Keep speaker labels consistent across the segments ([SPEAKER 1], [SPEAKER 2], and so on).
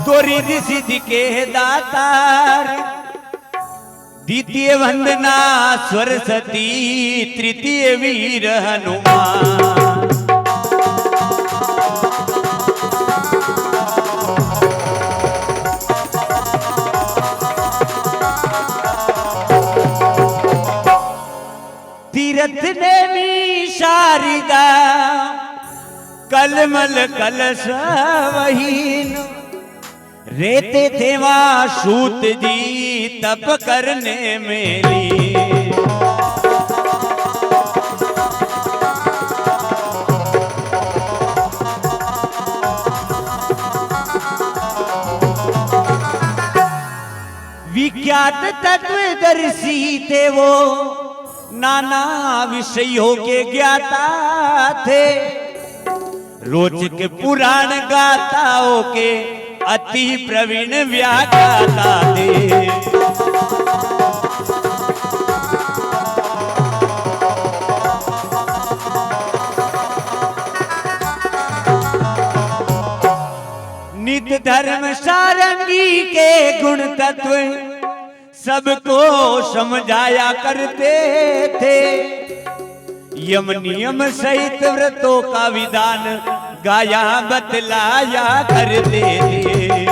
[SPEAKER 1] तो रिद्धि सिद्धि के दातार, द्वितीय वंदना सरस्वती, तृतीय वीर हनुमान। तीरथ देवी शारदा, कलमल कलश वहीन, रहते थे वहां सूत जी तप करने में लीन। विख्यात तत्वदर्शी थे वो, नाना विषयों के ज्ञाता थे, रोचक पुराण गाथाओं के अति प्रवीण व्याख्याता थे। नित्य धर्म सारंगी के गुण तत्व सबको समझाया करते थे, यम नियम सहित व्रतों का विधान गाया बतलाया करते थे।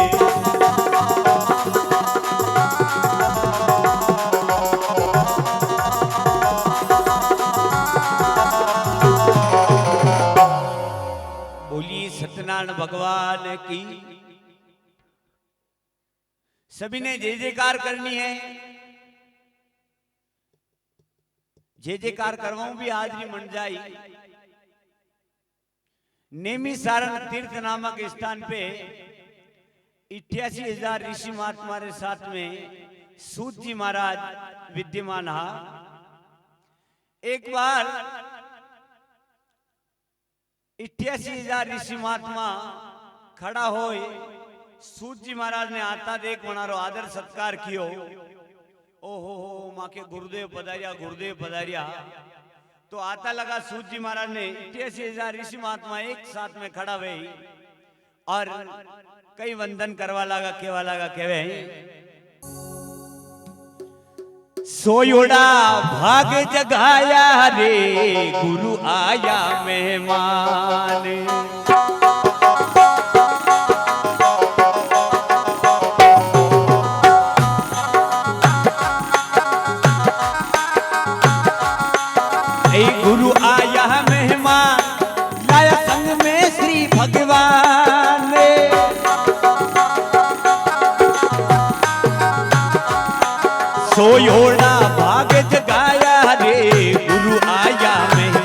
[SPEAKER 1] बोलिए सत्यनारायण भगवान की। सभी ने जय जयकार करनी है। जय जयकार करवाऊं भी हाजरी मन जाई। नेमी सारण तीर्थ नामक स्थान पे 88,000 ऋषि महात्मा के साथ में सूत जी महाराज विद्यमान हा। एक बार 88,000 ऋषि महात्मा खड़ा होए, सूत जी महाराज ने आता देख मनारो आदर सत्कार कियो। ओहो हो माँ के गुरुदेव पधारिया, गुरुदेव पधारिया। तो आता लगा सूत जी महाराज ने 88,000 ऋषि महात्मा एक साथ में खड़ा हुए और कई वंदन करवा लगा, केवा लगा, केवे सोयोड़ा भाग जगाया रे, गुरु आया मेहमान। गुरु आया मेहमान, लाया संग में श्री भगवान। सोयोड़ा भाग जगाया रे, गुरु आया मेहमान।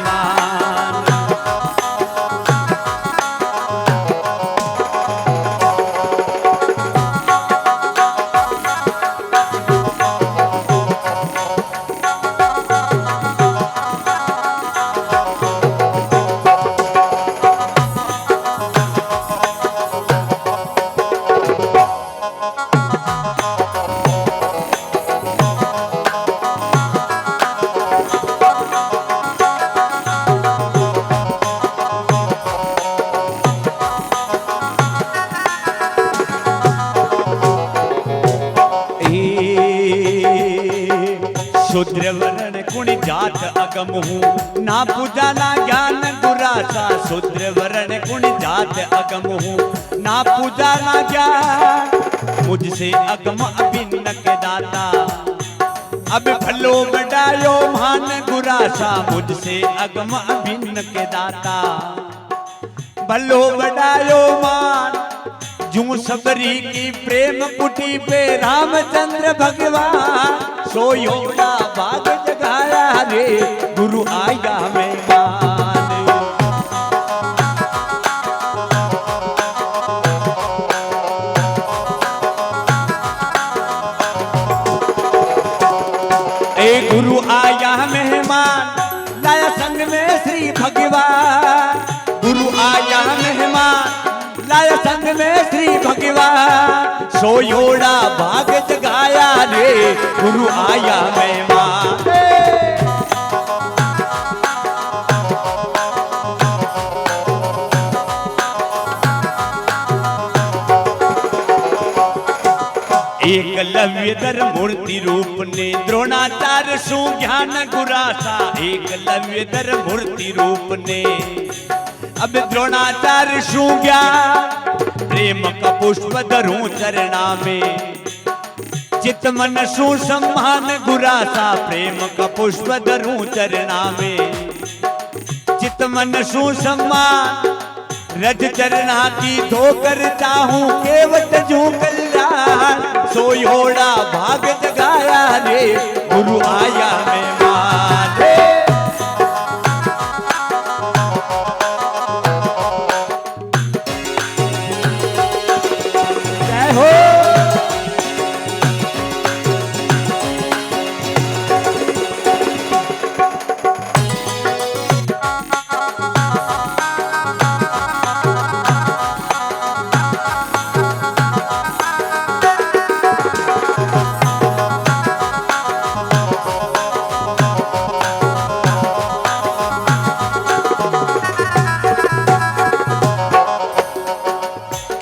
[SPEAKER 1] शूद्र वर्ण कुण जात अगम हूँ, ना पूजा ना ज्ञान गुरासा। शूद्र वर्ण कुण जात अगम हूँ, ना पूजा ना ज्ञान, मुझसे अगम अभिन्न के दाता। अब भलो बढ़ायो मान गुरासा, मुझसे अगम अभिन्न के दाता। भलो बढ़ायो मान जू सबरी की प्रेम कुटी पे रामचंद्र भगवान। सोयोड़ा भाग जगाया रे, गुरु आया मेहमान। ए गुरु आया मेहमान, लाया संग में श्री भगवान। गुरु आया मेहमान, लाया संग में श्री भगवान। सोयोड़ा भाग जगाया रे, गुरु आया मेहमान। एकलव्य धर मूर्ति रूप ने द्रोणाचार्य सु ज्ञान गुरासा एकलव्य धर मूर्ति रूप ने अब द्रोणाचार्य सु ज्ञान प्रेम का पुष्प धरूं चरणा में चित मन सु सम्मान गुरासा प्रेम का पुष्प धरूं चरणा में चित मन सु सम्मान रज चरणा की धोकर चाहूं केवट जू कल्याण सोयोड़ा भाग जगाया रे गुरु आया मेहमान रे। जय हो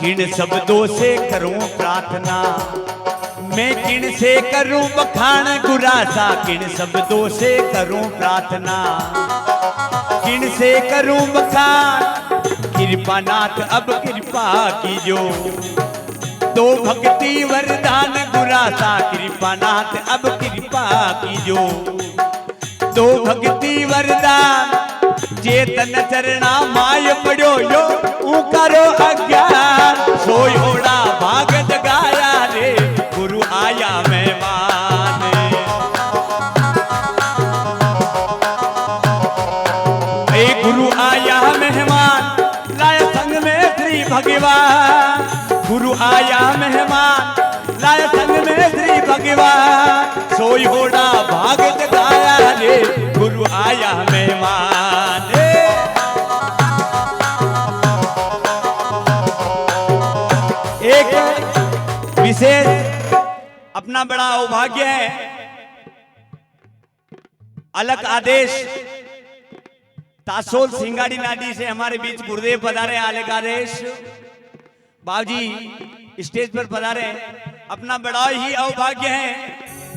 [SPEAKER 1] किन शब्दों से करूं प्रार्थना मैं किन से करूं बखान गुरासा किन शब्दों से करूं प्रार्थना किन से करूं बखान कृपानाथ अब कृपा कीजो तो भक्ति वरदान गुरासा कृपानाथ अब कृपा कीजो तो भक्ति वरदान चेतन चरणा माय पड़ो यो करो अज्ञान सोयोड़ा भाग जगाया रे गुरु आया मेहमान ए गुरु आया मेहमान लाया संग में श्री भगवान गुरु आया मेहमान लाया संग में श्री भगवान सोयोड़ा भाग जगाया रे गुरु आया मेहमान एक विशेष अपना बड़ा सौभाग्य है अलग आदेश तासोल सिंगाड़ी नाडी से हमारे बीच गुरुदेव पधारे अलग आदेश बाबूजी स्टेज पर पधारे अपना बड़ा ही सौभाग्य है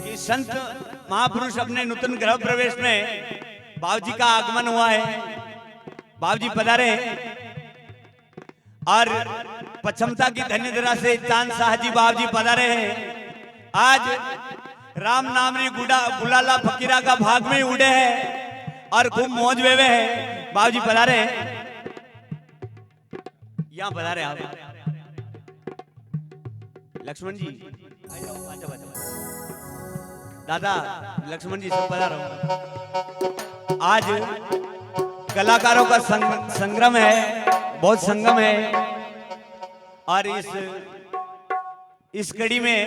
[SPEAKER 1] कि संत महापुरुष अपने नूतन गृह प्रवेश में बाबूजी का आगमन हुआ है बाबूजी पधारे और पचमता की धन्यधरा से चांद शाह जी बाबू जी पधारे हैं आज राम नामरी गुलाला फकीरा का भाग में उड़े हैं और खूब मौज वेवे हैं बाबू जी पधारे यहाँ पधारे आप लक्ष्मण जी दादा लक्ष्मण जी सब पधारो आज कलाकारों का संगम है बहुत संगम है और इस कड़ी में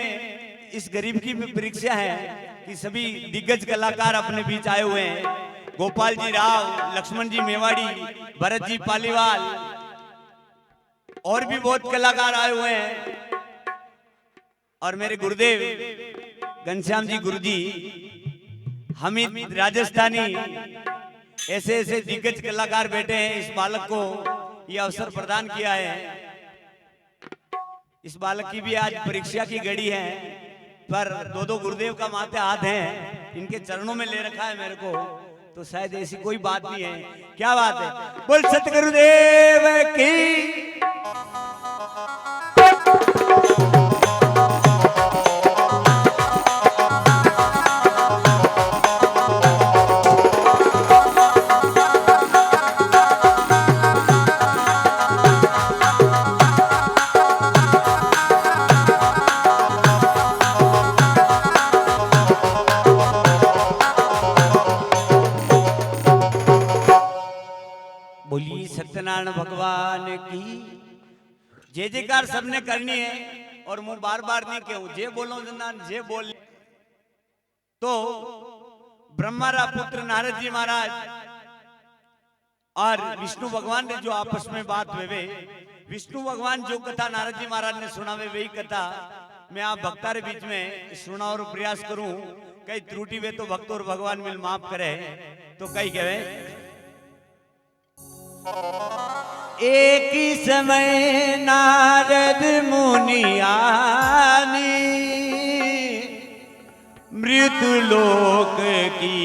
[SPEAKER 1] इस गरीब की परीक्षा है कि सभी दिग्गज कलाकार अपने बीच आए हुए हैं गोपाल जी राव लक्ष्मण जी मेवाड़ी भरत जी पालीवाल और भी बहुत कलाकार आए हुए हैं और मेरे गुरुदेव घनश्याम जी गुरुजी हमीद राजस्थानी ऐसे ऐसे दिग्गज कलाकार बैठे हैं इस बालक को यह अवसर प्रदान किया है इस बालक की भी आज परीक्षा की घड़ी है पर दो गुरुदेव का माथे हाथ है इनके चरणों में ले रखा है मेरे को तो शायद ऐसी कोई बात नहीं है क्या बात है बोल सतगुरुदेव की बोलिए सत्यनारायण भगवान की जय जयकार सबने करनी है और मुंह बार बार नहीं कहूं जे बोलो जनान जे बोल तो ब्रह्मारा पुत्र नारद जी महाराज और विष्णु भगवान ने जो आपस में बात हुए विष्णु भगवान जो कथा नारद जी महाराज ने सुनावे वही कथा मैं आप भक्ता रे बीच में सुना और प्रयास करूं कई त्रुटि वे तो भक्त और भगवान मिल माफ करे तो कई कहे एक ही समय नारद मुनि आनी मृत्युलोक की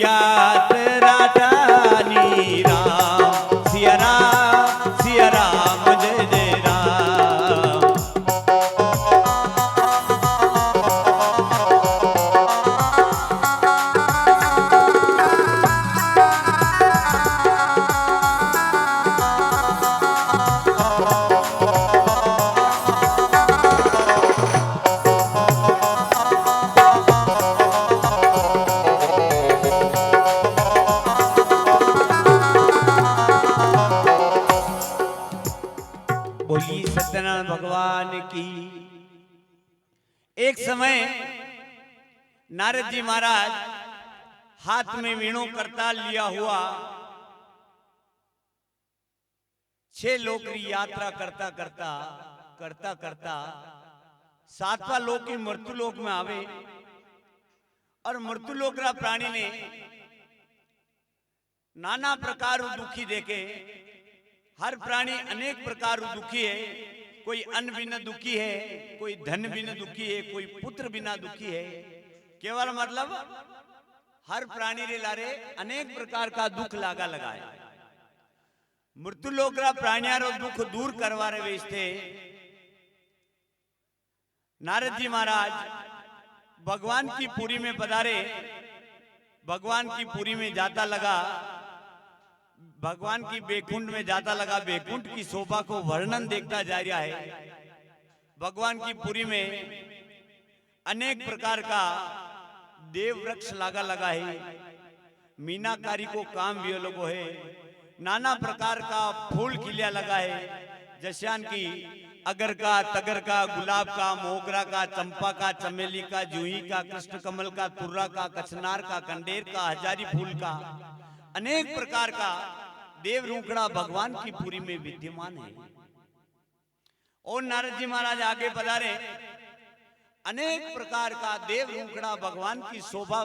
[SPEAKER 1] यात्रा जानी राम सिया राम जय जय राम। बोलिए सत्यनारायण भगवान की। एक समय नारद जी महाराज हाथ में वीणु करताल लिया हुआ 6 लोक की यात्रा करता करता 7वां लोक की मृत्यु लोक में आवे और मृत्यु लोक रा प्राणी ने नाना प्रकार दुखी देखे। हर प्राणी अनेक प्रकार दुखी है। कोई अन्न बिना दुखी है, कोई धन बिना दुखी है, कोई पुत्र बिना दुखी है। केवल मतलब हर प्राणी रे लारे अनेक प्रकार का दुख लगा है। मृत्यु लोक रा प्राणियारो दुख दूर करवारे वेस्ते नारद जी महाराज भगवान की पुरी में पधारे। भगवान की पुरी में जाता लगा, भगवान की बैकुंठ में जाता लगा। बैकुंठ की शोभा को वर्णन देखता जा रहा है। भगवान की पुरी में अनेक प्रकार का देव वृक्ष लगा है। मीनाकारी को काम भी लगो है। नाना प्रकार का फूल खिलिया लगा है। जैसान की अगर का, तगर का, गुलाब का, मोगरा का, चंपा का, चमेली का, जूही का, कृष्ण कमल का, तुर्रा का, कचनार का, कंडेर का, हजारी फूल का, अनेक प्रकार का देव रूखड़ा भगवान की पुरी में विद्यमान है। और नारद जी महाराज आगे पधारे। अनेक प्रकार का देव रूखड़ा भगवान की शोभा,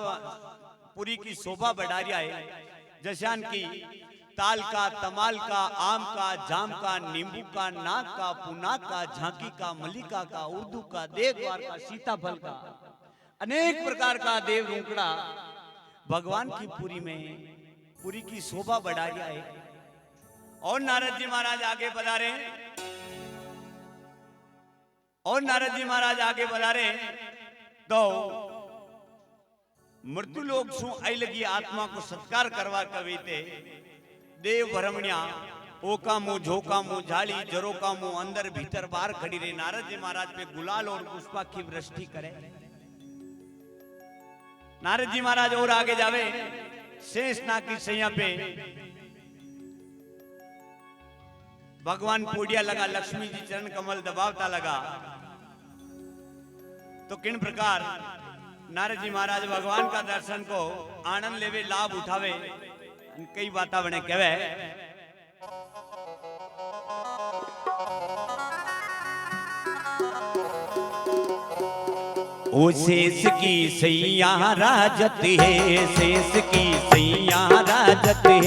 [SPEAKER 1] पुरी की शोभा बढ़ा रहा है। जैसान की ताल का, तमाल का, आम का, जाम का, नींबू का, नाक का, पुनाक का, झांकी का, मलिका का, उर्दू का, देववार का, सीताफल का, अनेक प्रकार का देव रूखड़ा भगवान की पुरी में पुरी की शोभा बढ़ा रहा है। और नारद जी महाराज आगे पधारे। और नारद जी महाराज आगे बढ़ारे तो मृत्यु लोक शू आई लगी आत्मा को सत्कार करवा कविते देव भरमणिया ओकामो झोकामो झाड़ी जरोकामो अंदर भीतर बाहर खड़ी रही। नारद जी महाराज पे गुलाल और पुष्पा की वृष्टि करे। नारद जी महाराज और आगे जावे। शेषनाग की सैया पे भगवान पोड़िया लगा। लक्ष्मी जी चरण कमल दबावता लगा। तो किन प्रकार नारद जी महाराज भगवान का दर्शन को आनंद लेवे, लाभ उठावे। कई बात बने कहवे। ओ शेष की सैया राजत है, शेष की सैया राजत है।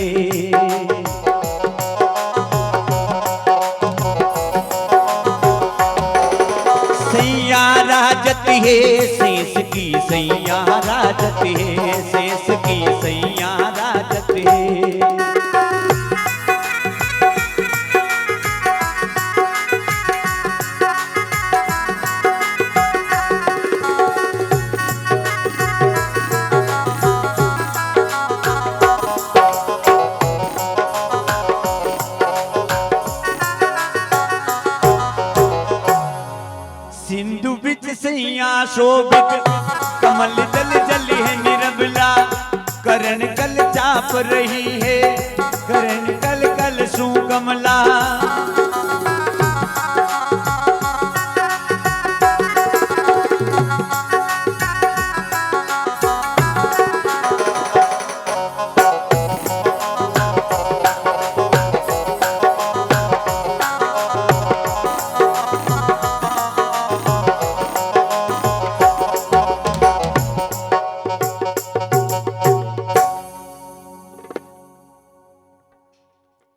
[SPEAKER 1] सैया राजत है, शेष की सैया राजत है, शेष की सैया राजत है। सिंधु बिच सैया शोभित कमल जल जल है निरबला। करण कल चाप रही है, करण कल कल सू कमला।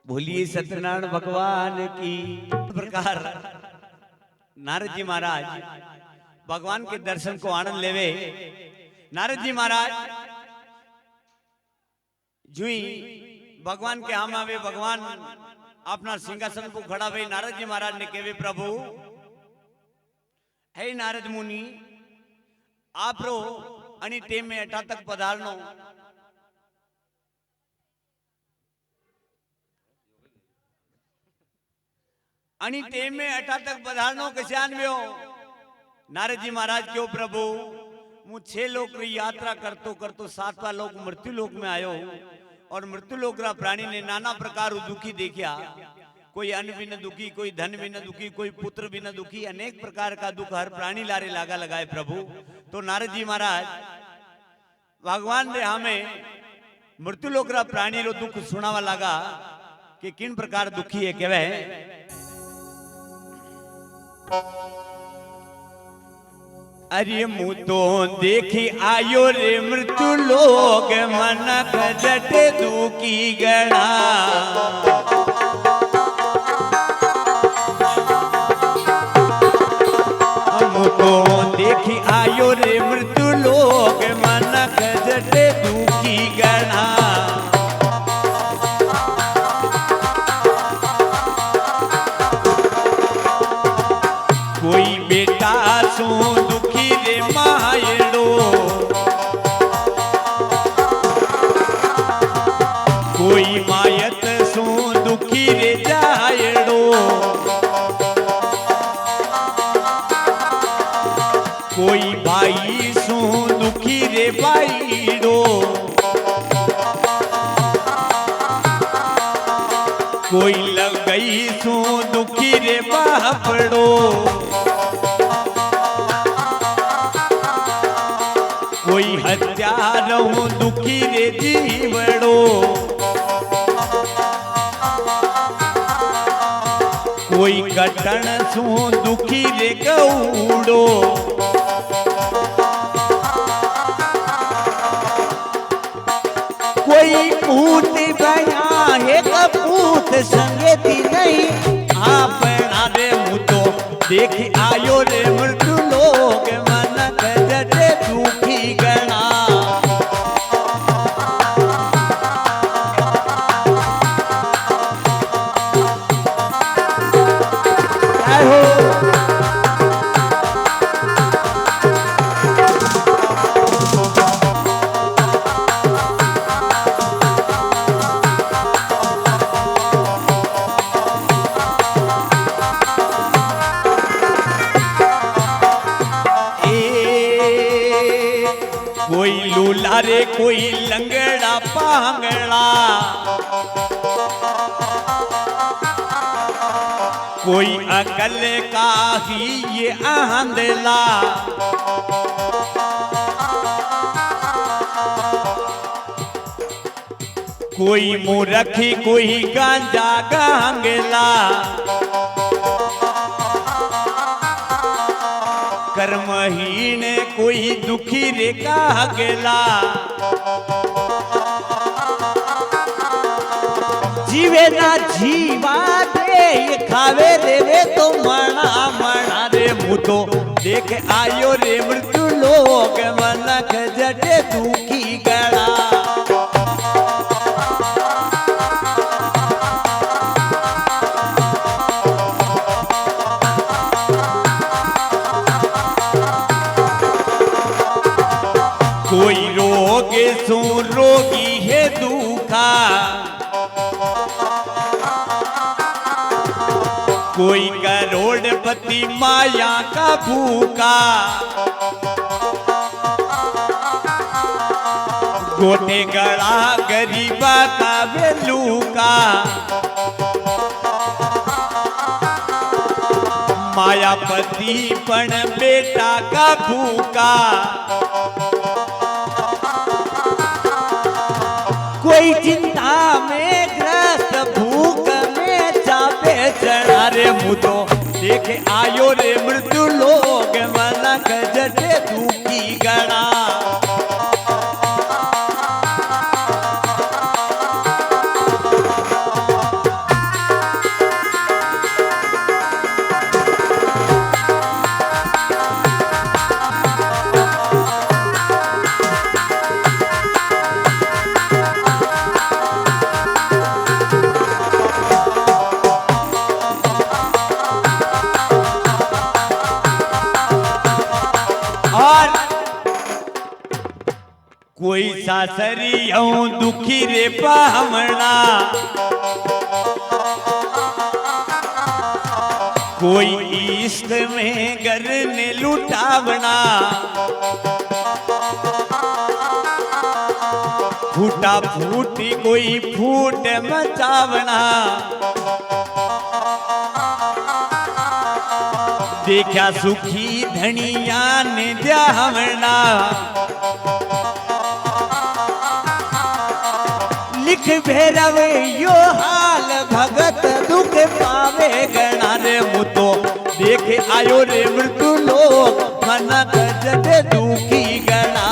[SPEAKER 1] बोलिए सत्यनारायण भगवान की। प्रकार नारद जी महाराज भगवान के दर्शन को आनंद लेवे। नारद जी महाराज जुई भगवान के हम आवे, भगवान अपना सिंहासन को खड़ा भाई। नारद जी महाराज ने कहे प्रभु हे नारद मुनि आप रो अनि टेम में अटा तक पधारनो। अनि टेम में अटा तक पधारनो कैसे आनव्यो। नारद जी महाराज क्यों प्रभु मु 6 लोक की यात्रा करतो करतो 7वां लोक मृत्यु लोक में आयो और मृत्यु लोक रा प्राणी ने नाना प्रकार दुखी देखिया। कोई अन्न भी न दुखी, कोई धन भी न दुखी, कोई पुत्र भी न दुखी, अनेक प्रकार का दुख हर प्राणी लारे लागा लगाए प्रभु। तो नारद जी महाराज भगवान ने हमें मृत्यु लोक रा प्राणी रो दुख सुनावा लगा कि किन प्रकार दुखी है कहवे। अरे मुँह तो देखी आयो रे मृत्यु लोग मन खजट दुखी गणा। मुँह तो देखी आयो रे मृत्यु लोग मन खजट दुखी गणा। कोई बेटा सो दुखी रे मायड़ो, कोई मायत सो दुखी रे जायड़ो, कोई भाई सो दुखी रे भाईड़ो, कोई लग गई सो दुखी रे बापड़ो, कोई हत्यारों दुखी रे जीवड़ो, कोई कटन सो दुखी रे गौड़ो, कोई पूत बया है कपूत संगति नहीं आप रे मुँह तो देख आयो रे मृत्यु लोग मन खजट दुखी गणा। कोई लूला रे कोई लंगड़ा पांगड़ा, कोई अकल का ही ये आंधला, कोई मूर्खी कोई गांजा गांगला, कर्महीन कोई दुखी रे कागला, जीवे ना जीवा दे ये खावे देवे तो मना मना रे मुँह तो देख आयो रे मृत्यु लोग मन खजट दुखी गणा। कोई रोग सो रोगी है दुखा, कोई करोड़पति माया का भूखा, गोटे गड़ा गरीबा का बेलूका, मायापति पण बेटा का भूखा, कोई चिंता में ग्रस्त भूख में चापे चढ़ा रे मुँह तो देख आयो रे मृत्यु लोग मन खजट दुखी गणा। कोई सासरियों दुखी रे पावना, कोई इश्क में घर ने लुटावना, फूटा फूटी कोई फूट मचावना, देखा सुखी धनिया ने द्यावना, लिख भैरव यो हाल भगत दुख पावे गणा रे मुतो, देखे आयो रे मृत्यु लोक मन जद दुखी गणा।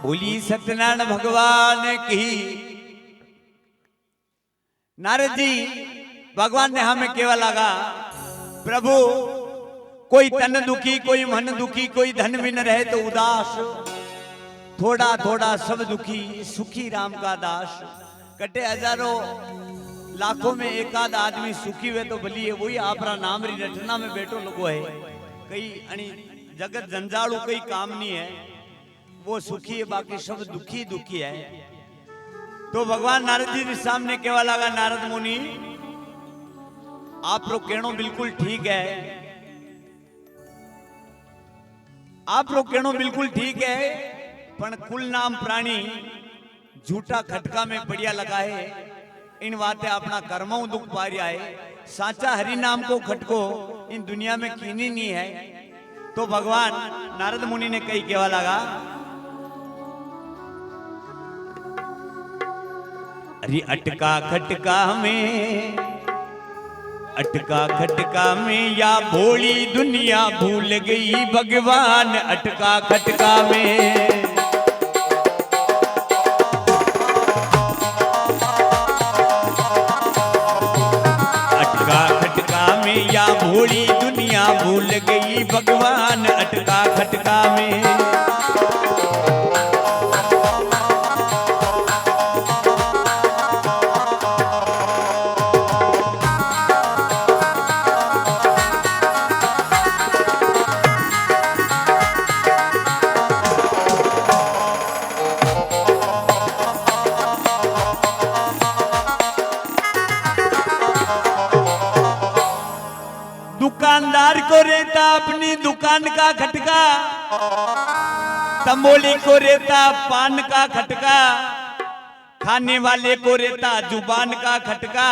[SPEAKER 1] बोली सत्यनारायण भगवान की। नारद जी भगवान ने हमें केवल लगा प्रभु कोई तन दुखी, कोई मन दुखी, कोई धन भी न रहे तो उदास, थोड़ा थोड़ा सब दुखी, सुखी राम का दास। कटे हजारों लाखों में एक आध आदमी सुखी हुए तो भली है, वही आपरा नाम री रचना में बैठो लोगो है। कई अणी जगत जंजालू कई काम नहीं है, वो सुखी है, बाकी सब दुखी दुखी है। तो भगवान नारद जी के सामने केवल लगा नारद मुनि आप लोग कहनो बिल्कुल ठीक है, आप लोग कहनो बिल्कुल ठीक है, पण कुल नाम प्राणी झूठा खटका में पड़िया लगा है, इन बातें अपना कर्मों दुख पा रहा है। साचा हरि नाम को खटको इन दुनिया में कीनी नहीं है। तो भगवान नारद मुनि ने कही केवल लगा अरे अटका खटका में, अटका खटका में या भोली दुनिया भूल गई भगवान, अटका खटका में। अटका खटका में या भोली दुनिया भूल गई भगवान, अटका खटका में। दुकानदार को रहता अपनी दुकान का खटका, तंबोली को रहता पान का खटका, खाने वाले को रहता जुबान का खटका,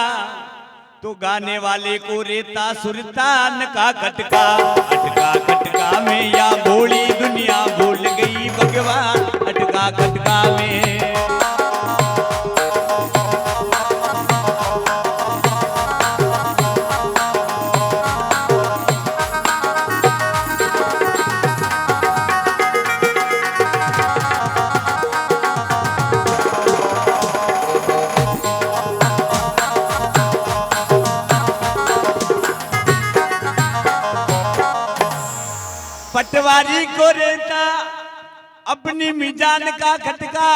[SPEAKER 1] तो गाने वाले को रहता सुरतान का खटका। अटका खटका में या भोली दुनिया भूल गई भगवान, अटका खटका में। पटवारी को रहता अपनी मिजान का खटका,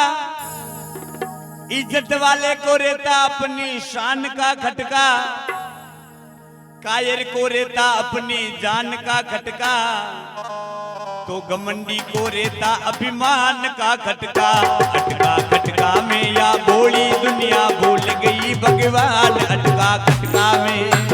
[SPEAKER 1] इज्जत वाले को रहता अपनी शान का खटका, कायर को रहता अपनी जान का खटका, तो घमंडी को रहता अभिमान का खटका। अटका खटका में या भोली दुनिया भूल गई भगवान, अटका खटका में।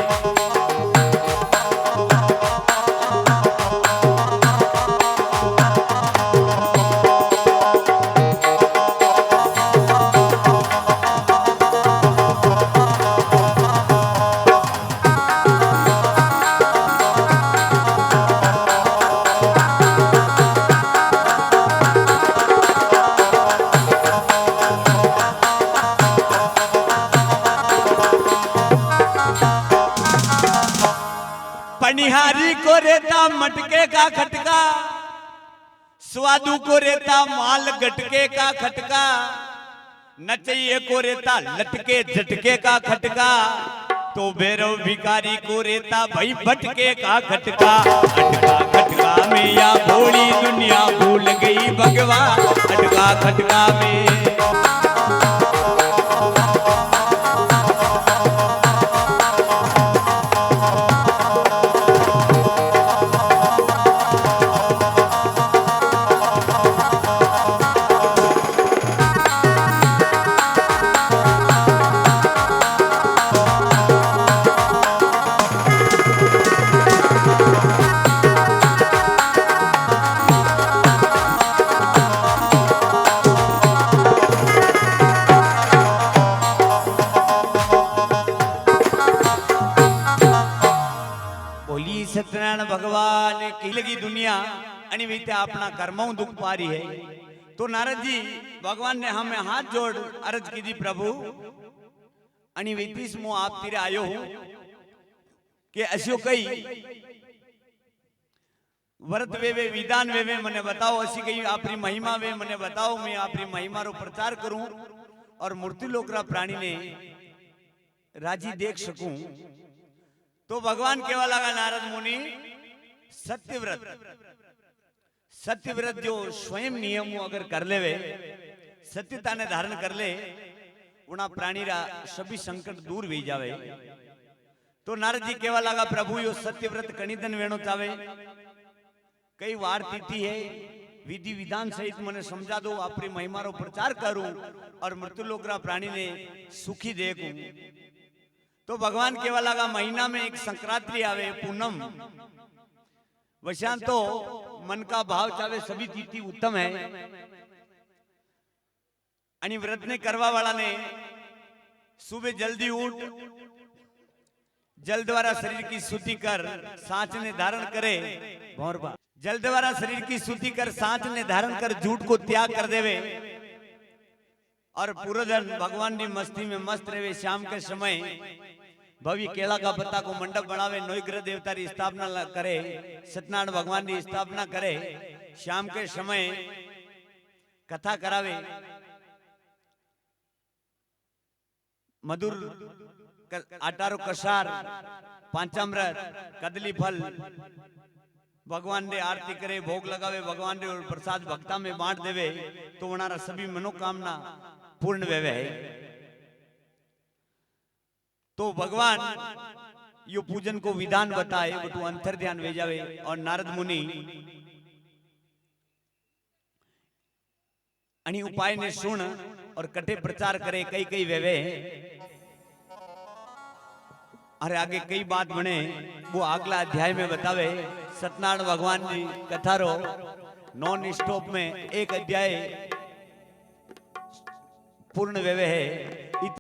[SPEAKER 1] पनिहारी को रहता मटके का खटका, स्वादु को रेता माल गटके का खटका, नचइये को रेता लटके झटके का खटका, तो भैरव भिखारी को रेता भाई भटके का खटका। अटका खटका में या भोली दुनिया भूल गई भगवान, अटका खटका में। सत्यनारायण भगवान की लगी दुनिया आणि वीते अपना कर्मों दुख पारी है। तो नारद जी भगवान ने हमें हाथ जोड़ अर्ज की दी, प्रभु आणि वीतीस मु आप तीरे आयो हूं कि अस्यो कई व्रत वेवे विधान वेवे मने बताओ, असी कई आपरी महिमा वे मने बताओ, मैं आपरी महिमा रो प्रचार करूं और मूर्ति लोकरा प्राणी ने राजी देख सकूं। तो भगवान केवा लगा नारद मुनि, सत्यव्रत सत्यव्रत जो स्वयं नियम अगर कर लेवे, सत्यता ने धारण कर ले, उना प्राणी रा सभी संकट दूर हो जावे। तो नारद जी केवा लगा, प्रभु यो सत्यव्रत कणी दिन वेणो चावे, कई वार तिथि है, विधि विधान सहित मने समझा दो, आपरी महिमा रो प्रचार करूं और मृत्यु लोकरा प्राणी ने सुखी देखूं। तो भगवान केवा लगा, महीना में एक संक्रांति आवे पूनम, वशां तो मन का भाव चावे सभी तिथि उत्तम है। आणि व्रत ने करवा वाला ने सुबह जल्दी उठ, जल द्वारा शरीर की शुद्धि कर सांच ने धारण करे, जल द्वारा शरीर की शुद्धि कर सांच ने धारण कर झूठ को त्याग कर देवे और पूरा दिन भगवान की मस्ती में मस्त रहे। शाम के समय भव्य केला का पत्ता को मंडप बनावे, नौ ग्रह देवता की स्थापना करे, सत्यनारायण भगवान की स्थापना करे, शाम के समय कथा करावे, मधुर आटारो कसार, पंचामृत, कदली फल भगवान ने आरती करे, भोग लगावे, भगवान ने प्रसाद भक्ता में बांट देवे, तो हमारा सभी मनोकामना पूर्ण वेवे है। तो भगवान यो पूजन को विधान बताए, बटू अंतर ध्यान वे जावे और नारद मुनि अनि उपाय ने सुन और कटे प्रचार करे, कई कई वेवे। अरे आगे कई बात बने वो अगला अध्याय में बतावे। सत्यनारायण भगवान की कथा रो नॉन स्टॉप में एक अध्याय पूर्ण वेवे है।